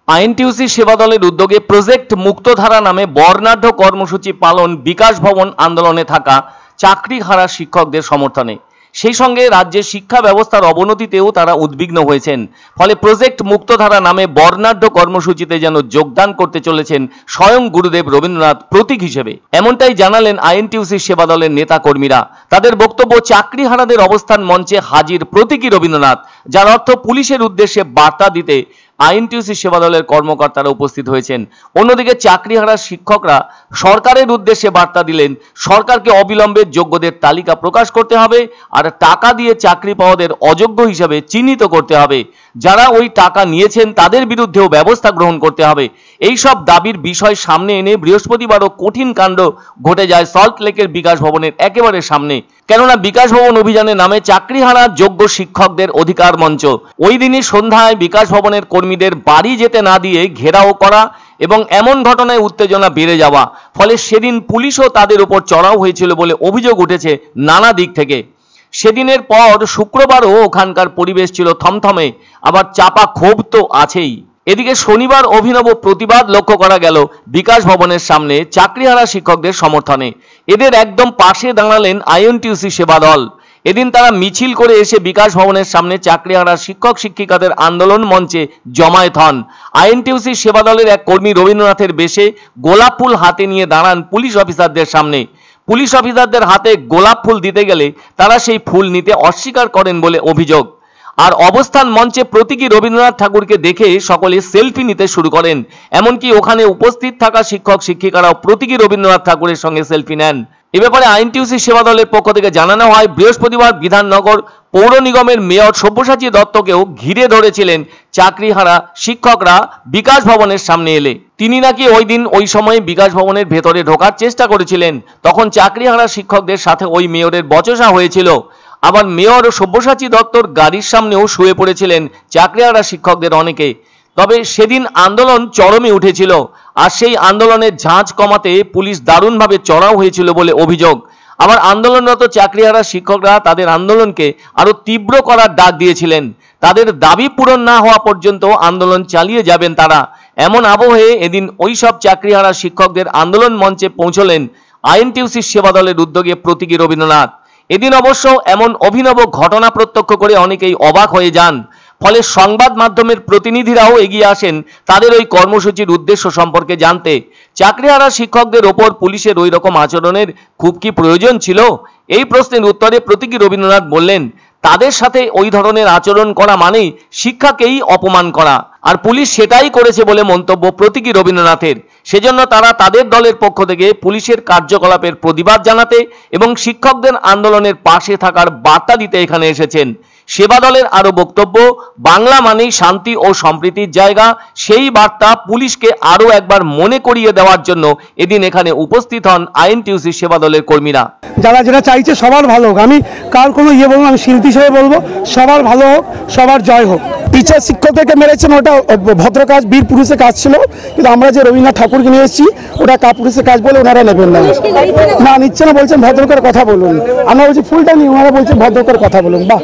INTUC সেবা দলের উদ্যোগে প্রজেক্ট মুক্তধারা নামে বর্ণাঢ্য কর্মসূচি পালন বিকাশ ভবন আন্দোলনে থাকা চাকরিহারা শিক্ষকদের সমর্থনে। সেই সঙ্গে রাজ্যের শিক্ষা ব্যবস্থার অবনতিতেও তারা উদ্বিগ্ন হয়েছেন। ফলে প্রজেক্ট মুক্তধারা নামে বর্ণাঢ্য কর্মসূচিতে যেন যোগদান করতে চলেছেন স্বয়ং গুরুদেব রবীন্দ্রনাথ প্রতীক হিসেবে, এমনটাই জানালেন আইএনটিইউসি সেবা দলের নেতা কর্মীরা। তাদের বক্তব্য, চাকরিহারাদের অবস্থান মঞ্চে হাজির প্রতীকী রবীন্দ্রনাথ, যার অর্থ পুলিশের উদ্দেশ্যে বার্তা দিতে আইএনটিইউসি সেবা দলের কর্মকর্তারা উপস্থিত হয়েছেন। অন্যদিকে চাকরিহারা শিক্ষকরা সরকারের উদ্দেশ্যে বার্তা দিলেন, সরকারকে অবিলম্বে যোগ্যদের তালিকা প্রকাশ করতে হবে আর টাকা দিয়ে চাকরি পাওয়াদের অযোগ্য হিসাবে চিহ্নিত করতে হবে। যারা ওই টাকা নিয়েছেন তাদের বিরুদ্ধেও ব্যবস্থা গ্রহণ করতে হবে। এই সব দাবির বিষয় সামনে এনে বৃহস্পতিবারও কঠিন কাণ্ড ঘটে যায় সল্ট লেকের বিকাশ ভবনের একেবারে সামনে। কেননা বিকাশ ভবন অভিযানের নামে চাকরিহারা যোগ্য শিক্ষকদের অধিকার মঞ্চ ওই দিনই সন্ধ্যায় বিকাশ ভবনের কর্মীদের বাড়ি যেতে না দিয়ে ঘেরাও করা এবং এমন ঘটনায় উত্তেজনা বেড়ে যাওয়া, ফলে সেদিন পুলিশও তাদের উপর চড়াও হয়েছিল বলে অভিযোগ উঠেছে নানা দিক থেকে। সেদিনের পর শুক্রবারও ওখানকার পরিবেশ ছিল থমথমে, আবার চাপা ক্ষোভ তো আছেই। এদিকে শনিবার অভিনব প্রতিবাদ লক্ষ্য করা গেল বিকাশ ভবনের সামনে চাকরিহারা শিক্ষকদের সমর্থনে। এদের একদম পাশে দাঁড়ালেন আইএনটিইউসি সেবা দল। এদিন তারা মিছিল করে এসে বিকাশ ভবনের সামনে চাকরিহারা শিক্ষক শিক্ষিকাদের আন্দোলন মঞ্চে জমায়েত হন। আইএনটিইউসি সেবা দলের এক কর্মী রবীন্দ্রনাথের বেশে গোলাপ ফুল হাতে নিয়ে দাঁড়ান পুলিশ অফিসারদের সামনে। পুলিশ অফিসারদের হাতে গোলাপ ফুল দিতে গেলে তারা সেই ফুল নিতে অস্বীকার করেন বলে অভিযোগ। আর অবস্থান মঞ্চে প্রতীকী রবীন্দ্রনাথ ঠাকুরকে দেখে সকলে সেলফি নিতে শুরু করেন। এমনকি ওখানে উপস্থিত থাকা শিক্ষক শিক্ষিকারাও প্রতীকী রবীন্দ্রনাথ ঠাকুরের সঙ্গে সেলফি নেন। এ ব্যাপারে আইএনটিইউসি সেবা দলের পক্ষ থেকে জানানো হয়, বৃহস্পতিবার বিধাননগর পৌর নিগমের মেয়র সব্যসাচী দত্তকেও ঘিরে ধরেছিলেন চাকরিহারা শিক্ষকরা বিকাশ ভবনের সামনে এলে। তিনি নাকি ওই দিন ওই সময়ে বিকাশ ভবনের ভেতরে ঢোকার চেষ্টা করেছিলেন। তখন চাকরিহারা শিক্ষকদের সাথে ওই মেয়রের বচসা হয়েছিল। আবার মেয়র সব্যসাচী দত্তর গাড়ির সামনেও শুয়ে পড়েছিলেন চাকরিহারা শিক্ষকদের অনেকে। তবে সেদিন আন্দোলন চরমে উঠেছিল, আর সেই আন্দোলনের ঝাঁজ কমাতে পুলিশ দারুণভাবে চড়াও হয়েছিল বলে অভিযোগ। আবার আন্দোলনরত চাকরিহারা শিক্ষকরা তাদের আন্দোলনকে আরো তীব্র করার ডাক দিয়েছিলেন। তাদের দাবি পূরণ না হওয়া পর্যন্ত আন্দোলন চালিয়ে যাবেন তারা। এমন আবহে এদিন ওই সব চাকরিহারা শিক্ষকদের আন্দোলন মঞ্চে পৌঁছলেন আইএনটিইউসি সেবা দলের উদ্যোগে প্রতীকী রবীন্দ্রনাথ। এদিন অবশ্য এমন অভিনব ঘটনা প্রত্যক্ষ করে অনেকেই অবাক হয়ে যান। ফলে সংবাদ মাধ্যমের প্রতিনিধিরাও এগিয়ে আসেন তাদের ওই কর্মসূচির উদ্দেশ্য সম্পর্কে জানতে। চাকরিহারা শিক্ষকদের ওপর পুলিশের ওই রকম আচরণের খুব কি প্রয়োজন ছিল? এই প্রশ্নের উত্তরে প্রতীকী রবীন্দ্রনাথ বললেন, তাদের সাথে ওই ধরনের আচরণ করা মানেই শিক্ষাকেই অপমান করা, আর পুলিশ সেটাই করেছে বলে মন্তব্য প্রতীকী রবীন্দ্রনাথের। সেজন্য তারা তাদের দলের পক্ষ থেকে পুলিশের কার্যকলাপের প্রতিবাদ জানাতে এবং শিক্ষকদের আন্দোলনের পাশে থাকার বার্তা দিতে এখানে এসেছেন। সেবা দলের আরো বক্তব্য, বাংলা মানেই শান্তি ও সম্প্রীতির জায়গা। সেই বার্তা পুলিশকে আরো একবার মনে করিয়ে দেওয়ার জন্য এদিন এখানে উপস্থিত হন আইএনটিইউসি সেবা দলের কর্মীরা। যারা যেটা চাইছে সবার ভালো হোক, আমি কার কোনো বলবো, আমি শিল্পী হিসেবে বলবো সবার ভালো হোক, সবার জয় হোক। টিচার শিক্ষকদেরকে মেরেছেন, ওটা ভদ্র কাজ, বীর পুরুষের কাজ ছিল, কিন্তু আমরা যে রবীন্দ্রনাথ ঠাকুরকে নিয়ে এসেছি ওটা কাপুরুষের কাজ বলে ওনারা নেবেন না। না নিচ্ছে না, বলছেন ভদ্র করে কথা বলুন। আমরা বলছি ফুলটা নিয়ে, ওনারা বলছেন ভদ্র করে কথা বলুন। বাহ।